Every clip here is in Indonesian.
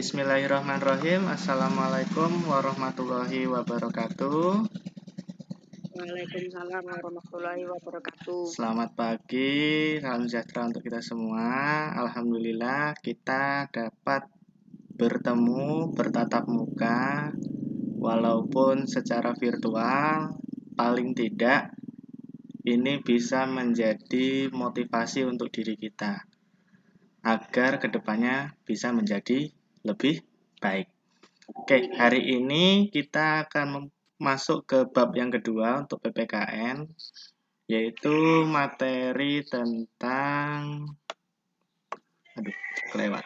Bismillahirrahmanirrahim. Assalamualaikum warahmatullahi wabarakatuh. Waalaikumsalam warahmatullahi wabarakatuh. Selamat pagi, salam sejahtera untuk kita semua. Alhamdulillah kita dapat bertemu bertatap muka walaupun secara virtual. Paling tidak ini bisa menjadi motivasi untuk diri kita agar kedepannya bisa menjadi lebih baik. Oke, hari ini kita akan masuk ke bab yang kedua untuk PPKN, yaitu materi tentang kelewat.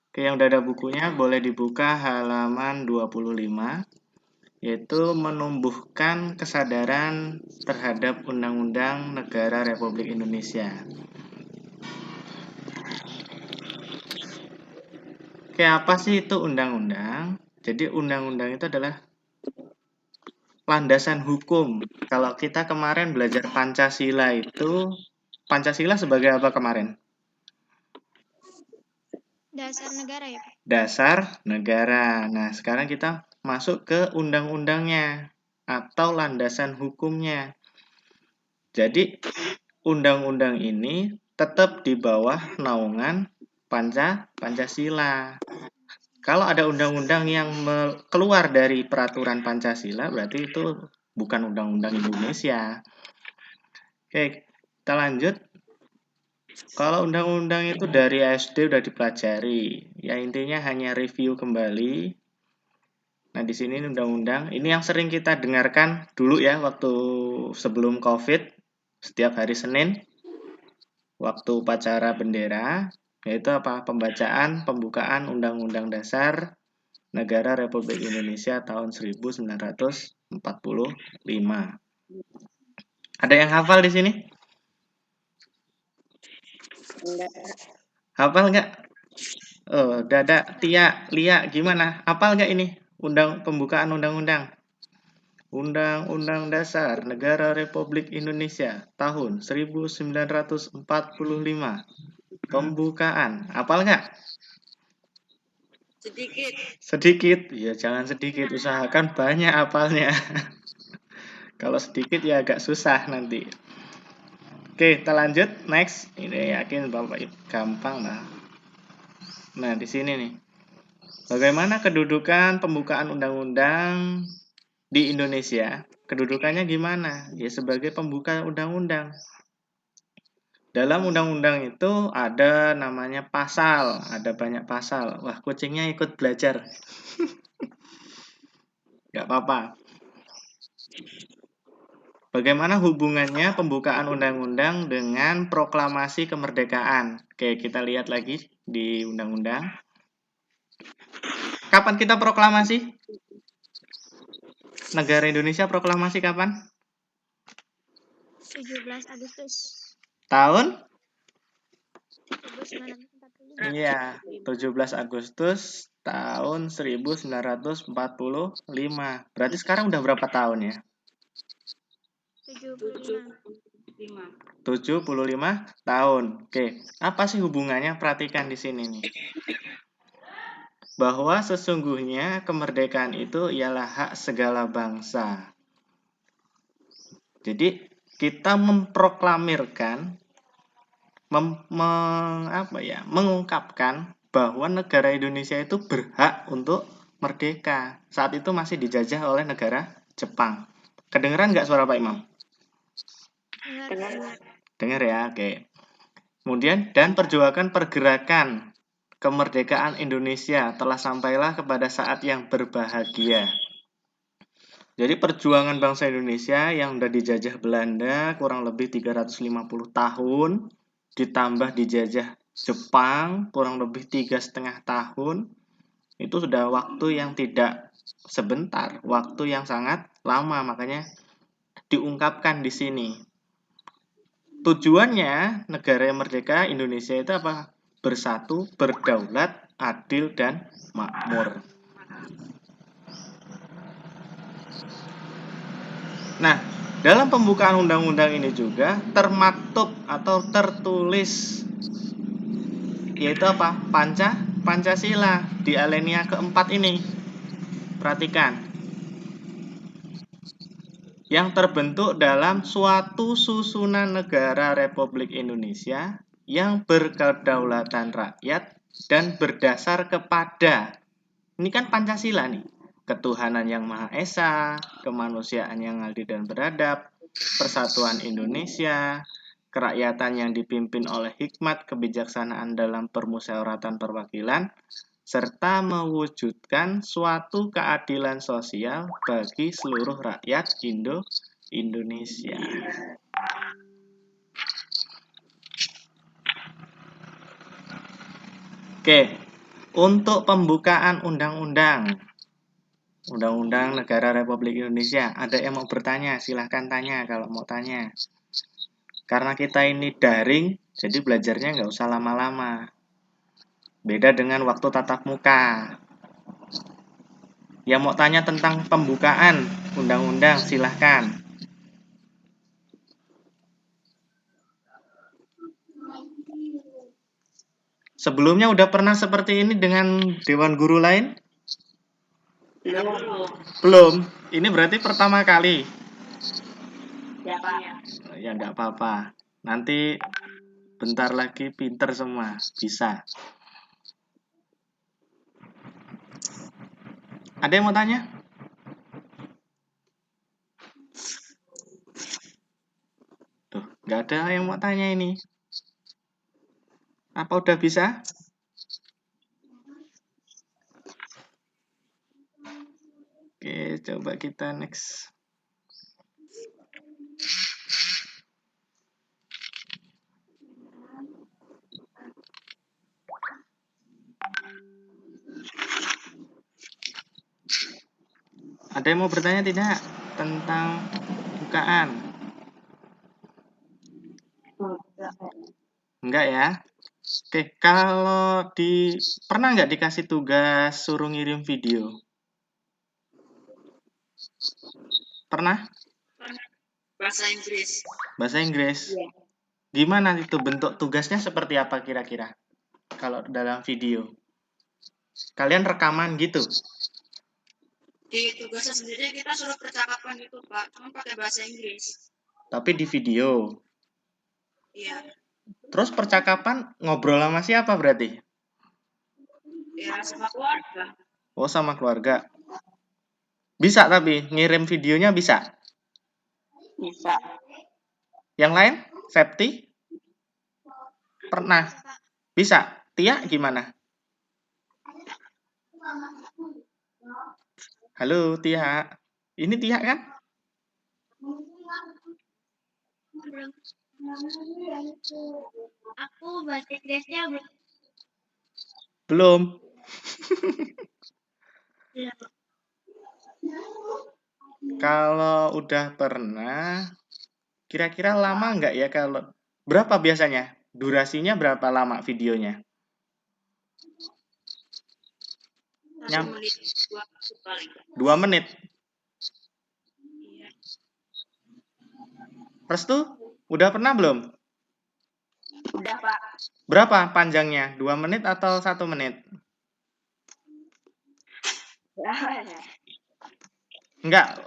Oke, yang udah ada bukunya boleh dibuka halaman 25, yaitu menumbuhkan kesadaran terhadap Undang-Undang Negara Republik Indonesia. Oke, apa sih itu undang-undang? Jadi undang-undang itu adalah landasan hukum. Kalau kita kemarin belajar Pancasila itu, Pancasila sebagai apa kemarin? Dasar negara ya, Pak? Dasar negara. Nah, sekarang kita masuk ke undang-undangnya atau landasan hukumnya. Jadi, undang-undang ini tetap di bawah naungan Pancasila. Kalau ada undang-undang yang keluar dari peraturan Pancasila, berarti itu bukan undang-undang Indonesia. Oke, kita lanjut. Kalau undang-undang itu dari SD udah dipelajari, ya intinya hanya review kembali. Nah, di sini undang-undang. Ini yang sering kita dengarkan dulu ya, waktu sebelum COVID, setiap hari Senin, waktu upacara bendera, yaitu apa? Pembacaan pembukaan Undang-Undang Dasar Negara Republik Indonesia tahun 1945. Ada yang hafal di sini? Enggak. Hafal nggak? Oh, Dada, Tia, Lia, gimana? Hafal nggak ini? Pembukaan undang-undang. Undang-Undang Dasar Negara Republik Indonesia tahun 1945. Pembukaan. Hafal nggak? Sedikit. Sedikit. Ya, jangan sedikit. Usahakan banyak hafalnya. Kalau sedikit ya agak susah nanti. Oke, kita lanjut. Next. Ini yakin Bapak gampang lah. Nah, di sini nih. Bagaimana kedudukan pembukaan undang-undang di Indonesia? Kedudukannya gimana? Ya sebagai pembuka undang-undang. Dalam undang-undang itu ada namanya pasal, ada banyak pasal. Wah, kucingnya ikut belajar. Gak apa-apa. Bagaimana hubungannya pembukaan undang-undang dengan proklamasi kemerdekaan? Oke, kita lihat lagi di undang-undang. Kapan kita proklamasi? Negara Indonesia proklamasi kapan? 17 Agustus Tahun? 1945. Iya, 17 Agustus tahun 1945. Berarti sekarang udah berapa tahun ya? 75 tahun. Oke, apa sih hubungannya? Perhatikan di sini nih. Bahwa sesungguhnya kemerdekaan itu ialah hak segala bangsa. Jadi, kita memproklamirkan, mengungkapkan bahwa negara Indonesia itu berhak untuk merdeka. Saat itu masih dijajah oleh negara Jepang. Kedengeran nggak suara Pak Imam? Dengar ya, oke. Kemudian, dan perjuangan pergerakan kemerdekaan Indonesia telah sampailah kepada saat yang berbahagia. Jadi perjuangan bangsa Indonesia yang udah dijajah Belanda kurang lebih 350 tahun, ditambah dijajah Jepang kurang lebih 3,5 tahun, itu sudah waktu yang tidak sebentar, waktu yang sangat lama, makanya diungkapkan di sini. Tujuannya negara yang merdeka Indonesia itu apa? Bersatu, berdaulat, adil, dan makmur. Nah, dalam pembukaan undang-undang ini juga termaktub atau tertulis yaitu apa? Pancasila di alinea keempat ini. Perhatikan. Yang terbentuk dalam suatu susunan negara Republik Indonesia yang berkedaulatan rakyat dan berdasar kepada, ini kan Pancasila nih, ketuhanan yang Maha Esa, kemanusiaan yang adil dan beradab, persatuan Indonesia, kerakyatan yang dipimpin oleh hikmat kebijaksanaan dalam permusyawaratan perwakilan, serta mewujudkan suatu keadilan sosial bagi seluruh rakyat Indonesia. Oke, untuk pembukaan undang-undang Negara Republik Indonesia, ada yang mau bertanya? Silahkan tanya kalau mau tanya. Karena kita ini daring, jadi belajarnya nggak usah lama-lama. Beda dengan waktu tatap muka. Yang mau tanya tentang pembukaan undang-undang, silahkan. Sebelumnya udah pernah seperti ini dengan Dewan Guru lain? Belum. Ini berarti pertama kali. Ya, Pak. Ya nggak apa-apa. Nanti bentar lagi pinter semua. Bisa. Ada yang mau tanya? Tuh, nggak ada yang mau tanya ini. Apa udah bisa? Oke, coba kita next. Ada yang mau bertanya tidak tentang bukaan? Enggak ya? Oke, kalau pernah nggak dikasih tugas suruh ngirim video? Pernah? Bahasa Inggris. Bahasa Inggris? Iya. Gimana itu bentuk tugasnya seperti apa kira-kira? Kalau dalam video? Kalian rekaman gitu? Di tugasnya sendiri kita suruh percakapan gitu, Pak. Cuma pakai bahasa Inggris. Tapi di video? Iya. Terus percakapan ngobrol sama siapa berarti? Ya, sama keluarga. Oh, sama keluarga. Bisa tapi ngirim videonya bisa? Bisa. Yang lain? Septi? Pernah? Bisa? Tia gimana? Halo Tia. Ini Tia kan? Aku bahasa Inggrisnya Belum. Kalau udah pernah, kira-kira lama nggak ya kalau berapa biasanya? Durasinya berapa lama videonya? 1 menit, 2 kali. 2 menit. Iya. Restu, udah pernah belum? Udah, Pak. Berapa panjangnya? 2 menit atau 1 menit? Enggak,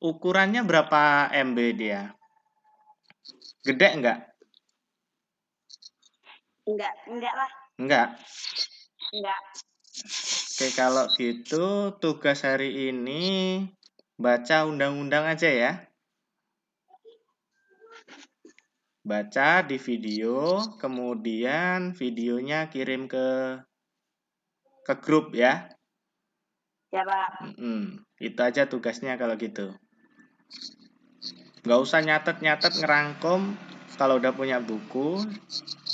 ukurannya berapa MB dia? Gede enggak? Enggak lah. Enggak. Enggak. Oke, kalau gitu tugas hari ini baca undang-undang aja ya. Baca di video, kemudian videonya kirim ke grup ya. Ya, Pak. Itu aja tugasnya kalau gitu. Nggak usah nyatet-nyatet ngerangkum. Kalau udah punya buku,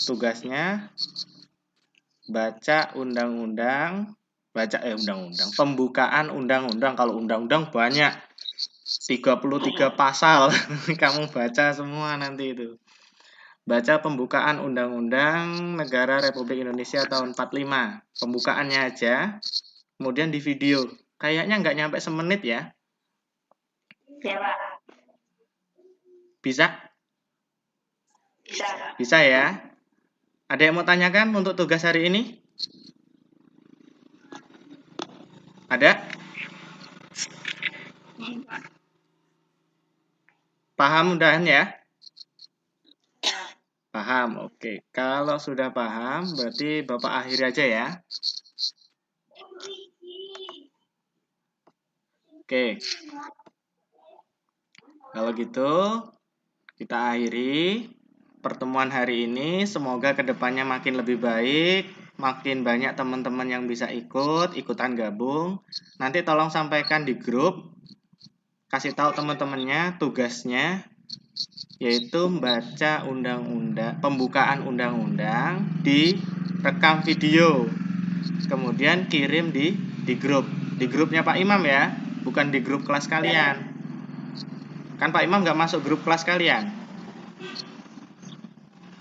tugasnya baca undang-undang, pembukaan undang-undang. Kalau undang-undang banyak, 33 pasal. Kamu baca semua nanti itu. Baca pembukaan Undang-Undang Negara Republik Indonesia tahun 45. Pembukaannya aja, kemudian di video. Kayaknya nggak nyampe semenit ya. Ya, Pak. Bisa? Bisa. Bisa ya? Ada yang mau tanyakan untuk tugas hari ini? Ada? Pak. Paham udahan ya? Ya. Paham, oke. Kalau sudah paham, berarti Bapak akhiri aja ya. Oke. Kalau gitu, kita akhiri pertemuan hari ini. Semoga kedepannya makin lebih baik, makin banyak teman-teman yang bisa ikutan gabung. Nanti tolong sampaikan di grup, kasih tahu teman-temannya tugasnya, yaitu membaca undang-undang, pembukaan undang-undang di rekam video, kemudian kirim di grup, di grupnya Pak Imam ya, bukan di grup kelas kalian. Kan Pak Imam nggak masuk grup kelas kalian.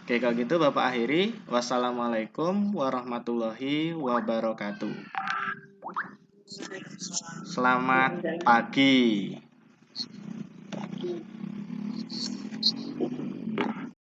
Oke, kalau gitu Bapak akhiri. Wassalamualaikum warahmatullahi wabarakatuh. Selamat pagi.